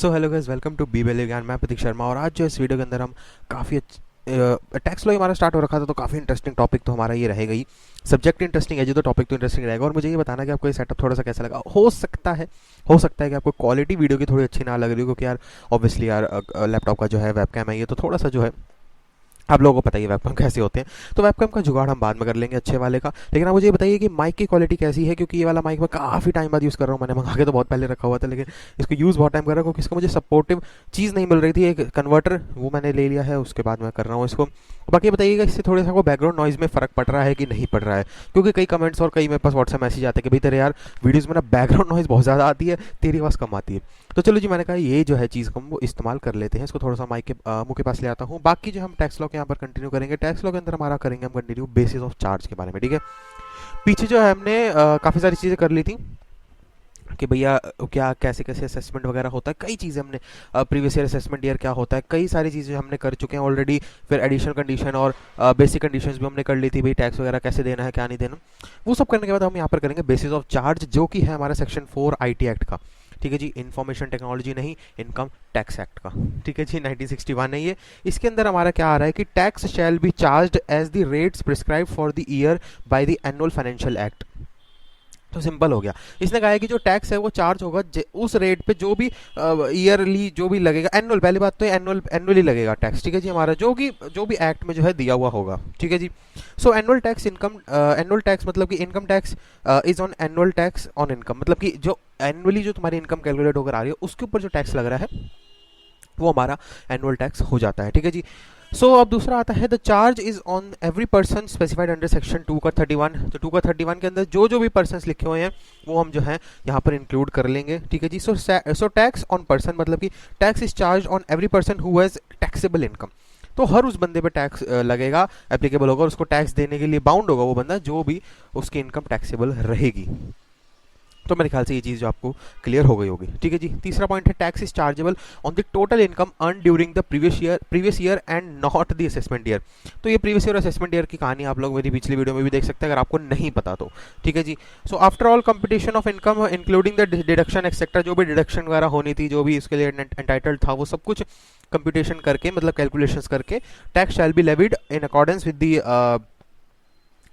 So hello guys, welcome to B value Gyan. मैं प्रतीक शर्मा और आज जो इस वीडियो के अंदर हम काफ़ी टैक्स लॉ हमारा स्टार्ट हो रखा था, तो काफ़ी इंटरेस्टिंग टॉपिक तो हमारा ये रहेगा ही। सब्जेक्ट इंटरेस्टिंग है जी, तो टॉपिक तो इंटरेस्टिंग रहेगा। और मुझे ये बताना कि आपको ये सेटअप थोड़ा सा कैसा लगा। हो सकता है कि आपको क्वालिटी वीडियो की थोड़ी अच्छी ना लग रही हो, क्योंकि यार ऑब्वियसली यार लैपटॉप का जो है वेबकैम है, ये तो थोड़ा सा जो है आप लोगों को पता ही है वेबकैम कैसे होते हैं। तो वेबकैम का जुगाड़ हम बाद में कर लेंगे अच्छे वाले का। लेकिन आप मुझे ये बताइए कि माइक की क्वालिटी कैसी है, क्योंकि ये वाला माइक मैं काफ़ी टाइम बाद यूज़ कर रहा हूँ। मैंने मंगा के तो बहुत पहले रखा हुआ था, लेकिन इसको यूज़ बहुत टाइम कर रहा हूँ क्योंकि इसको मुझे सपोर्टिव चीज़ नहीं मिल रही थी। एक कन्वर्टर वो मैंने ले लिया है, उसके बाद मैं कर रहा हूँ इसको। बाकी बताइएगा इससे थोड़ा सा को बैकग्राउंड नॉइज़ में फ़र्क पड़ रहा है कि नहीं पड़ रहा है, क्योंकि कई कमेंट्स और कई मेरे पास व्हाट्सएप मैसेज आते हैं कि भाई तेरे यार वीडियोज़ में ना बैकग्राउंड नॉइज़ बहुत ज़्यादा आती है, तेरी आवाज़ कम आती है। तो चलो जी, मैंने कहा ये जो है चीज़ हम वो इस्तेमाल कर लेते हैं। इसको थोड़ा सा माइक के मुंह के पास ले आता हूँ। बाकी जो हम टैक्स लॉ के यहाँ पर कंटिन्यू करेंगे, टैक्स लॉ के अंदर हमारा करेंगे हम कंटिन्यू बेसिस ऑफ चार्ज के बारे में, ठीक है। पीछे जो है हमने काफ़ी सारी चीज़ें कर ली थी कि भैया क्या कैसे कैसे असेसमेंट वगैरह होता है, कई चीज़ें हमने प्रीवियस ईयर असेसमेंट ईयर क्या होता है, कई सारी चीज़ें हमने कर चुके हैं ऑलरेडी। फिर एडिशनल कंडीशन और बेसिक कंडीशंस भी हमने कर ली थी, भाई टैक्स वगैरह कैसे देना है क्या नहीं देना। वो सब करने के बाद हम यहाँ पर करेंगे बेसिस ऑफ चार्ज, जो कि है हमारा सेक्शन 4 IT एक्ट का, ठीक है जी। इंफॉर्मेशन टेक्नोलॉजी नहीं, इनकम टैक्स एक्ट का, ठीक है जी। 1961 है ये। इसके अंदर हमारा क्या आ रहा है कि tax shall be charged as the rates prescribe for the year by the annual financial act. तो सिंपल हो गया। इसने कहा है कि जो टैक्स है वो चार्ज होगा उस रेट पे जो भी ईयरली जो भी लगेगा, एनुअल, पहली बात तो एनुअली लगेगा टैक्स, ठीक है जी। हमारा जो भी एक्ट में जो है दिया हुआ होगा, ठीक है जी। सो एनुअल टैक्स मतलब कि income tax is on annual tax on income, मतलब कि जो एनुअली जो तुम्हारी इनकम कैलकुलेट होकर आ रही है उसके ऊपर जो टैक्स लग रहा है वो हमारा एनुअल टैक्स हो जाता है, ठीक है जी। सो अब दूसरा आता है the charge is on every person specified under section 2 का 31। तो 2 का 31 के अंदर जो भी पर्सन लिखे हुए हैं वो हम जो है यहाँ पर इंक्लूड कर लेंगे, ठीक है जी। सो टैक्स ऑन पर्सन मतलब कि tax is charge on every person who has taxable income. तो हर उस बंदे पे टैक्स लगेगा, एप्लीकेबल होगा, उसको टैक्स देने के लिए बाउंड होगा वो बंदा जो भी उसकी इनकम टैक्सेबल रहेगी। तो मेरे ख्याल से ये चीज़ जो आपको क्लियर हो गई होगी, ठीक है जी। तीसरा पॉइंट है tax is chargeable on the total income earn during the previous year and not the assessment year. तो ये प्रीवियस ईयर असेसमेंट ईयर की कहानी आप लोग मेरी पिछली वीडियो में भी देख सकते हैं अगर आपको नहीं पता तो, ठीक है जी। So after all computation of income including the deduction etcetera, जो भी डिडक्शन वगैरह होनी थी, जो भी इसके लिए एंटाइटल्ड था, वो सब कुछ कंप्यूटेशन करके मतलब कैलकुलेशंस करके tax shall be levied in accordance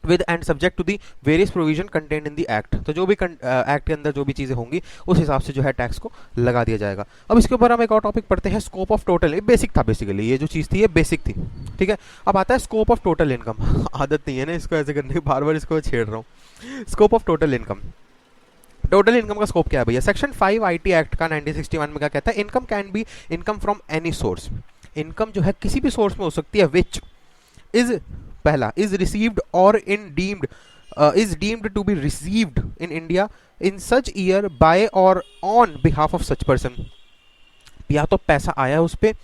with and subject to the various provision content in the act. तो जो भी एक्ट के अंदर जो भी चीज़ें होंगी उस हिसाब से जो है टैक्स को लगा दिया जाएगा। अब इसके ऊपर हम एक और टॉपिक पढ़ते हैं, स्कोप ऑफ टोटल। ये बेसिक था, बेसिकली ये जो चीज़ थी ये बेसिक थी, ठीक है। अब आता है स्कोप ऑफ टोटल इनकम। आदत नहीं है ना इसको ऐसे करने की, बार बार इसको छेड़ रहा हूँ। Scope of total income, total income का स्कोप क्या है भैया। सेक्शन 5 IT एक्ट का 1961 में क्या कहता है, income can be income from any source. Income जो है किसी भी सोर्स में हो सकती है, विच इज पहला इज रिसीव्ड और in deemed is deemed to be received in India in such year by और on behalf of such person. या तो पैसा आया है उस पर,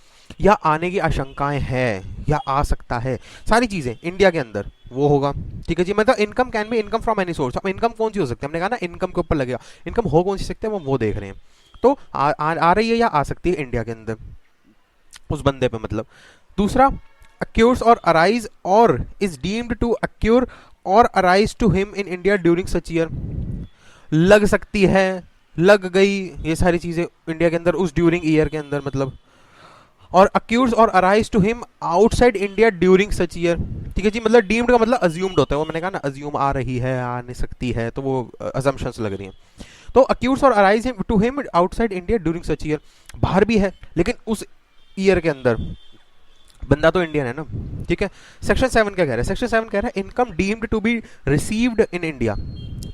या आने की आशंकाएं हैं, या आ सकता है, सारी चीजें इंडिया के अंदर वो होगा, ठीक है जी। मतलब income can be income from any source. अब इनकम कौन सी हो सकती है, हमने कहा ना इनकम के ऊपर लगेगा, इनकम हो कौन सी सकते हैं वो देख रहे हैं। तो आ रही है या आ सकती है इंडिया के अंदर उस बंदे पे, मतलब। दूसरा accrues or arise or is deemed to accrue or arise to him in India during such year। लग सकती है, लग गई, ये सारी चीजें इंडिया के अंदर उस ड्यूरिंग ईयर के अंदर, मतलब। और accrues और arise to him outside India during such year, ठीक है जी। मतलब डीम्ड का मतलब अज्यूम्ड होता है, वो मैंने कहा ना अज्यूम आ रही है, आ नहीं सकती है, तो वो assumptions लग रही हैं। तो accrues और arise to him outside India during such year, बाहर भी है लेकिन उस ईयर के अंदर, बंदा तो इंडियन है ना, ठीक है। सेक्शन 7 क्या कह रहा है, सेक्शन 7 कह रहा है income deemed to be received in India.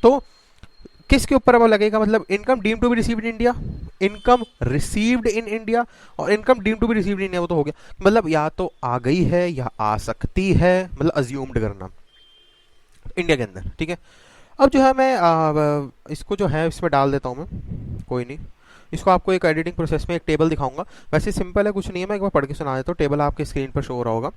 तो किसके ऊपर वो लगेगा, मतलब income deemed to be received in India, income received in India और income deemed to be received in India, वो तो हो गया। मतलब या तो आ गई है या आ सकती है, मतलब अज्यूम्ड करना इंडिया के अंदर, ठीक है। अब जो है मैं इसको जो है इसमें डाल देता हूँ मैं, कोई नहीं। इसको आपको एक एडिटिंग प्रोसेस में एक टेबल दिखाऊंगा, वैसे सिंपल है, कुछ नहीं है, मैं एक बार पढ़ के सुना देता हूँ। टेबल आपके स्क्रीन पर शो हो रहा होगा।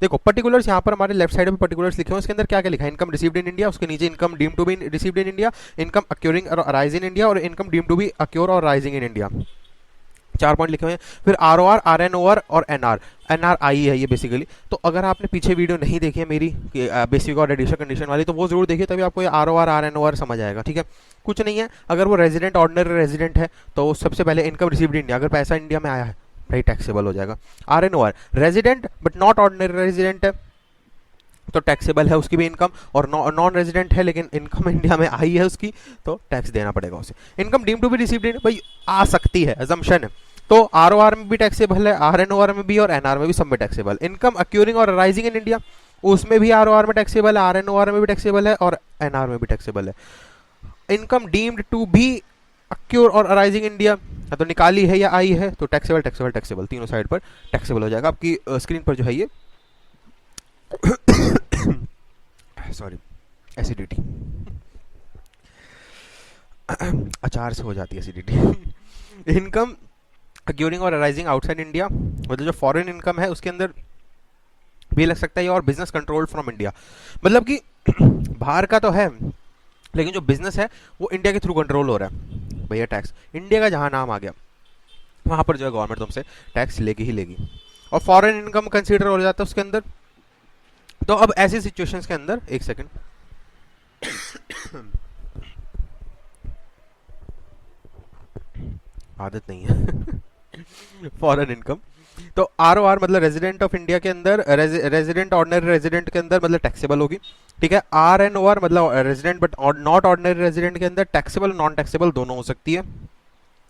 देखो पर्टिकुलर्स यहाँ पर हमारे लेफ्ट साइड में पर्टिकुलर्स लिखे हुए हैं, इसके अंदर क्या क्या लिखा है, इनकम रिसीव्ड इन इंडिया, उसके नीचे income deem to be received in India, income accruing और अराइज इन इंडिया, और income deem to be accrue और राइजिंग इन इंडिया। चार पॉइंट लिखे हुए हैं। फिर R O R, R N O R और N R, N R I है ये बेसिकली। तो अगर आपने पीछे वीडियो नहीं देखी है मेरी बेसिक और एडिशन कंडीशन वाली, तो वो जरूर देखिए, तभी आपको ये R O R, R N O R समझ आएगा, ठीक है। कुछ नहीं है, अगर वो रेजिडेंट, ऑर्डिनरी रेजिडेंट है तो सबसे पहले इनकम रिसीव्ड इंडिया, अगर पैसा इंडिया में आया है भाई टैक्सेबल हो जाएगा। R N O R, resident but not ordinary resident है तो टैक्सेबल है उसकी भी इनकम, और नॉन रेजिडेंट है लेकिन इनकम इंडिया में आई है उसकी, तो टैक्स देना पड़ेगा उसे। Income deem to be received in, भाई आ सकती है, अजम्पशन है, तो आर ओ आर में भी टैक्सेबल है, आर एन ओ आर में भी और एन आर में भी, सब में टैक्सेबल। इनकम अक्यूरिंग और अराइजिंग इन इंडिया, उसमें भी आर ओ आर में टैक्सेबल है, आर एन ओ आर में भी टैक्सेबल है और एन आर में भी टैक्सेबल है। Income deemed to B occur और अराइजिंग इंडिया, तो निकाली है या आई है तो टैक्सेबल टैक्सेबल टैक्सेबल, तीनों साइड पर टैक्सेबल हो जाएगा। आपकी स्क्रीन पर जो है ये सॉरी एसिडिटी, अचार से हो जाती है एसिडिटी। इनकम अक्यूरिंग और अराइजिंग आउटसाइड इंडिया, मतलब जो फॉरेन इनकम है उसके अंदर भी लग सकता है, और बिजनेस कंट्रोल फ्रॉम इंडिया, मतलब कि बाहर का तो है लेकिन जो बिजनेस है वो इंडिया के थ्रू कंट्रोल हो रहा है। भैया टैक्स इंडिया का जहां नाम आ गया वहां पर जो है गवर्नमेंट तुमसे टैक्स लेगी ही लेगी, और फॉरेन इनकम कंसीडर हो जाता है उसके अंदर। तो अब ऐसी सिचुएशंस के अंदर, एक सेकंड, आदत नहीं है फॉरेन इनकम, तो आर ओ आर मतलब रेजिडेंट ऑफ इंडिया के अंदर, रेजिडेंट ऑर्डिनरी रेजिडेंट के अंदर मतलब टैक्सेबल होगी, ठीक है। आर एन ओ आर मतलब resident but not ordinary resident के अंदर टैक्सेबल नॉन टैक्सेबल दोनों हो सकती है।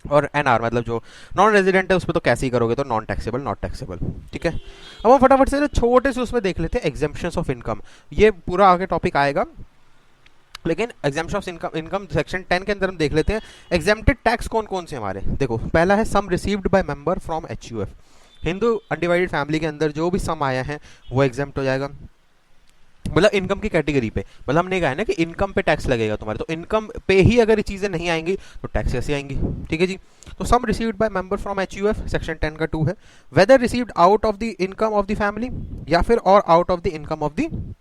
और एन आर मतलब जो नॉन रेजिडेंट है उस पर तो कैसे ही करोगे, तो नॉन टैक्सेबल नॉट टैक्सेबल, ठीक है। अब हम फटाफट से छोटे से उसमें देख लेते हैं एग्जेम्पशंस ऑफ इनकम, ये पूरा आगे टॉपिक आएगा, लेकिन exemption of income, income section 10 के अंदर हम देख लेते हैं एग्जेम्प्टेड टैक्स कौन कौन से हमारे। देखो पहला है sum received by member from HUF, Hindu undivided family के अंदर जो भी सम आया है वो एग्जेम्प्ट हो जाएगा, मतलब इनकम की कैटेगरी पे, मतलब हमने कहा है ना कि इनकम पे टैक्स लगेगा तुम्हारे, तो इनकम पे ही अगर ये चीजें नहीं आएंगी तो टैक्स कैसे आएंगी, ठीक है जी। तो sum received by member from HUF section 10 का 2 है, whether received out of the income of the family या फिर और out of the income of the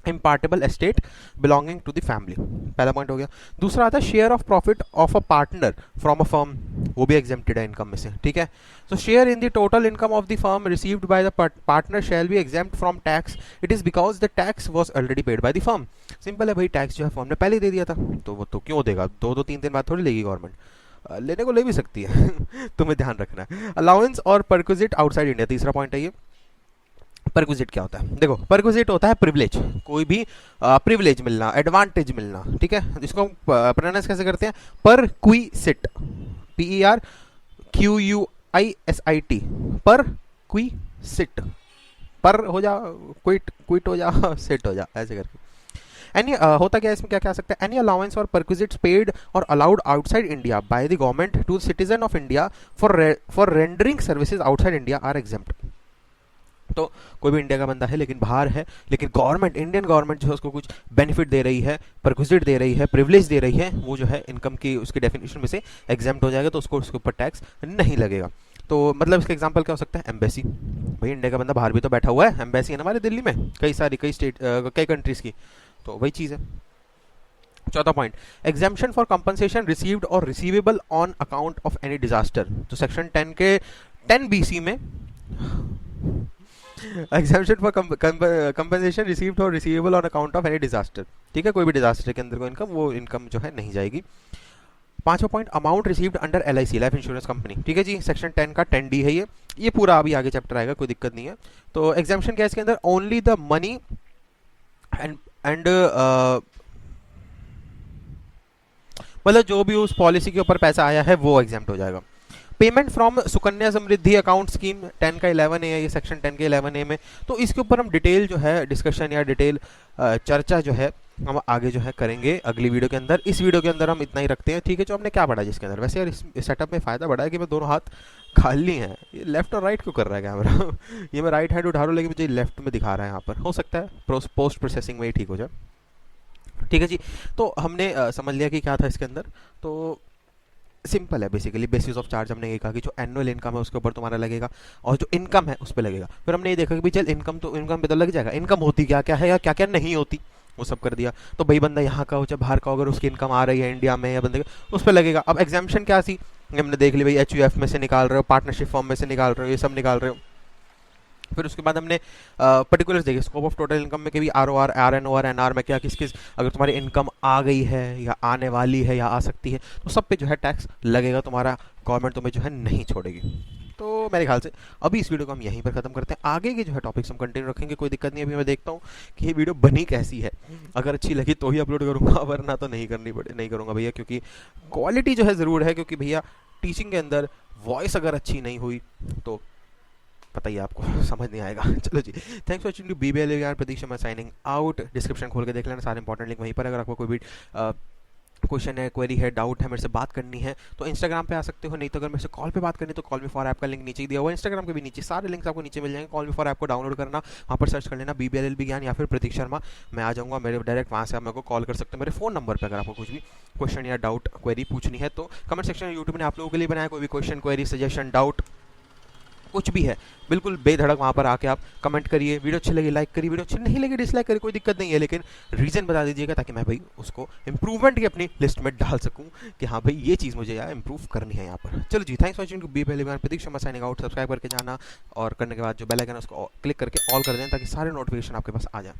impartible estate belonging to the family, पहला पॉइंट हो गया। दूसरा आता है share of profit of a partner from a firm, वो भी एग्जेम्प्टेड है इनकम में से, ठीक है। So share in the total income of the firm received by the partner shall be exempt from tax, it is because the tax was already paid by the firm. Simple है भाई, tax जो है firm ने पहले दे दिया था, तो वो तो क्यों देगा, 2-3 दिन बाद थोड़ी लेगी गवर्नमेंट, लेने को ले भी सकती है तुम्हें ध्यान रखना है। अलाउंस और परक्विजिट आउटसाइड इंडिया, तीसरा पॉइंट है ये। परक्विजिट क्या होता है, देखो परक्विजिट होता है प्रिविलेज, कोई भी प्रिविलेज मिलना, एडवांटेज मिलना, ठीक है। जिसको प्रोनाउंस कैसे करते हैं, परक्विसिट, PER QUISIT, परक्विसिट, पर हो जा, क्विट क्विट हो जा, सिट हो जा, ऐसे करके। एनी होता क्या है इसमें, क्या क्या आ सकता है, एनी अलाउंस और परक्विजिट्स पेड और allowed outside India by the government to citizen of India for rendering services outside India are exempt. तो कोई भी इंडिया का बंदा है लेकिन बाहर है, लेकिन गवर्नमेंट, इंडियन गवर्नमेंट जो है उसको कुछ बेनिफिट दे रही है, परक्विजिट दे रही है, प्रिविलेज दे रही है, वो जो है इनकम की उसकी डेफिनेशन में से एग्जाम्प्ट हो जाएगा, तो उसको उसके ऊपर टैक्स नहीं लगेगा। तो मतलब इसका एग्जांपल क्या हो सकता है, एम्बेसी, भाई इंडिया का बंदा बाहर भी तो बैठा हुआ है, एम्बेसी है ना हमारे दिल्ली में, कई सारी कई स्टेट कई कंट्रीज की, तो वही चीज़ है। चौथा point, exemption for compensation received और receivable on account of any disaster, तो सेक्शन 10 के 10 BC में एग्जाम्पशन फॉर कंपनसेशन रिसीव्ड और receivable on account of any disaster, ठीक है, कोई भी डिजास्टर के अंदर को इनकम, वो इनकम जो है नहीं जाएगी। पांचवा point, amount received under LIC, life insurance company, ठीक है जी, सेक्शन 10 का 10D है ये पूरा अभी आगे चैप्टर आएगा, कोई दिक्कत नहीं है। तो एग्जाम्पशन क्या है इसके अंदर, ओनली द मनी एंड मतलब जो भी उस पॉलिसी के ऊपर पैसा आया है वो एग्जाम्प्ट हो जाएगा। Payment from Sukanya Samriddhi account scheme 10 का 11A है ये, सेक्शन 10 के 11A में, तो इसके ऊपर हम डिटेल जो है डिस्कशन या डिटेल चर्चा जो है हम आगे जो है करेंगे अगली वीडियो के अंदर। इस वीडियो के अंदर हम इतना ही रखते हैं, ठीक है। जो हमने क्या पढ़ा जिसके अंदर, वैसे यार इस सेटअप में फ़ायदा बड़ा है कि मैं दोनों हाथ खाली हैं, ये लेफ्ट और राइट क्यों कर रहा है कैमरा ये मैं राइट हैंड उठा रहा हूँ लेकिन मुझे लेफ्ट में दिखा रहा है यहाँ पर, हो सकता है पोस्ट प्रोसेसिंग में ही ठीक हो जाए, ठीक है जी। तो हमने समझ लिया कि क्या था इसके अंदर, तो सिंपल है बेसिकली, बेसिस ऑफ चार्ज हमने ये कहा कि जो एनुअल इनकम है उसके ऊपर तुम्हारा लगेगा और जो इनकम है उस पर लगेगा। फिर हमने ये देखा कि भाई चल इनकम तो इनकम पे तो लग जाएगा, इनकम होती क्या क्या है या क्या क्या नहीं होती, वो सब कर दिया। तो भाई बंदा यहाँ का हो चाहे बाहर का हो, अगर उसकी इनकम आ रही है इंडिया में या बंदे उस पर लगेगा। अब एग्जामेशन क्या थी, हमने देख ली भाई HUF में से निकाल रहे हो, पार्टनरशिप फॉर्म में से निकाल रहे हो, ये सब निकाल रहे हो। फिर उसके बाद हमने पर्टिकुलर्स देखे, स्कोप ऑफ टोटल इनकम में कभी ROR, RNOR, NR में क्या किस किस, अगर तुम्हारी इनकम आ गई है या आने वाली है या आ सकती है तो सब पे जो है टैक्स लगेगा तुम्हारा, गवर्नमेंट तुम्हें जो है नहीं छोड़ेगी। तो मेरे ख्याल से अभी इस वीडियो को हम यहीं पर खत्म करते हैं, आगे के जो है टॉपिक्स हम कंटिन्यू रखेंगे, कोई दिक्कत नहीं। अभी मैं देखता हूँ कि ये वीडियो बनी कैसी है, अगर अच्छी लगी तो ही अपलोड करूँगा, वरना तो नहीं करूँगा भैया, क्योंकि क्वालिटी जो है ज़रूर है, क्योंकि भैया टीचिंग के अंदर वॉइस अगर अच्छी नहीं हुई तो पता ही आपको समझ नहीं आएगा। चलो जी, thanks for watching to BBL यार, प्रतीक्षा मैं साइनिंग आउट। डिस्क्रिप्शन खोल के देख लेना, सारे इंपॉर्टेंट लिंक वहीं पर। अगर आपको कोई भी क्वेश्चन है, क्वेरी है, डाउट है, मेरे से बात करनी है तो इंस्टाग्राम पे आ सकते हो, नहीं तो अगर मेरे से कॉल पे बात करनी है तो कॉल मी फॉर ऐप का लिंक नीचे ही दिया हुआ है, इंस्टाग्राम के भी नीचे सारे लिंक्स आपको नीचे मिल जाएंगे। कॉल मी फॉर ऐप को डाउनलोड करना, वहाँ पर सर्च कर लेना BBL ज्ञान या फिर प्रतीक शर्मा, मैं आ जाऊँगा। मेरे डायरेक्ट वहाँ से आप मेरे को कॉल कर सकते हो मेरे फ़ोन नंबर पर, अगर आपको कुछ भी क्वेश्चन या डाउट क्वेरी पूछनी है तो। कमेंट सेक्शन यूट्यूब ने आप लोगों के लिए बनाया, कोई भी क्वेश्चन, क्वेरी, सजेशन, डाउट कुछ भी है, बिल्कुल बेधड़क वहाँ पर आके आप कमेंट करिए। वीडियो अच्छी लगी लाइक करिए, वीडियो अच्छी नहीं लगी डिसलाइक करिए, कोई दिक्कत नहीं है, लेकिन रीज़न बता दीजिएगा ताकि मैं भाई उसको इंप्रूवमेंट की अपनी लिस्ट में डाल सकूँ कि हाँ भाई ये चीज़ मुझे यार इंप्रूव करनी है यहाँ पर। चलो जी, thanks for watching to BBL Gyan, Prateek Sharma signing out. Subscribe करके जाना और करने के बाद जो बेल आइकन है उसको क्लिक करके ऑल कर दें ताकि सारे नोटिफिकेशन आपके पास आ जाए।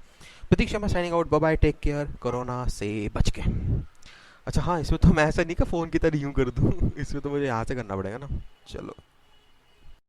Prateek Sharma signing out, bye bye, take care, corona से बच के। अच्छा हाँ, इसमें तो मैं ऐसा नहीं कि फ़ोन की तरह यूँ कर दूँ, इसमें तो मुझे यहाँ से करना पड़ेगा ना। चलो।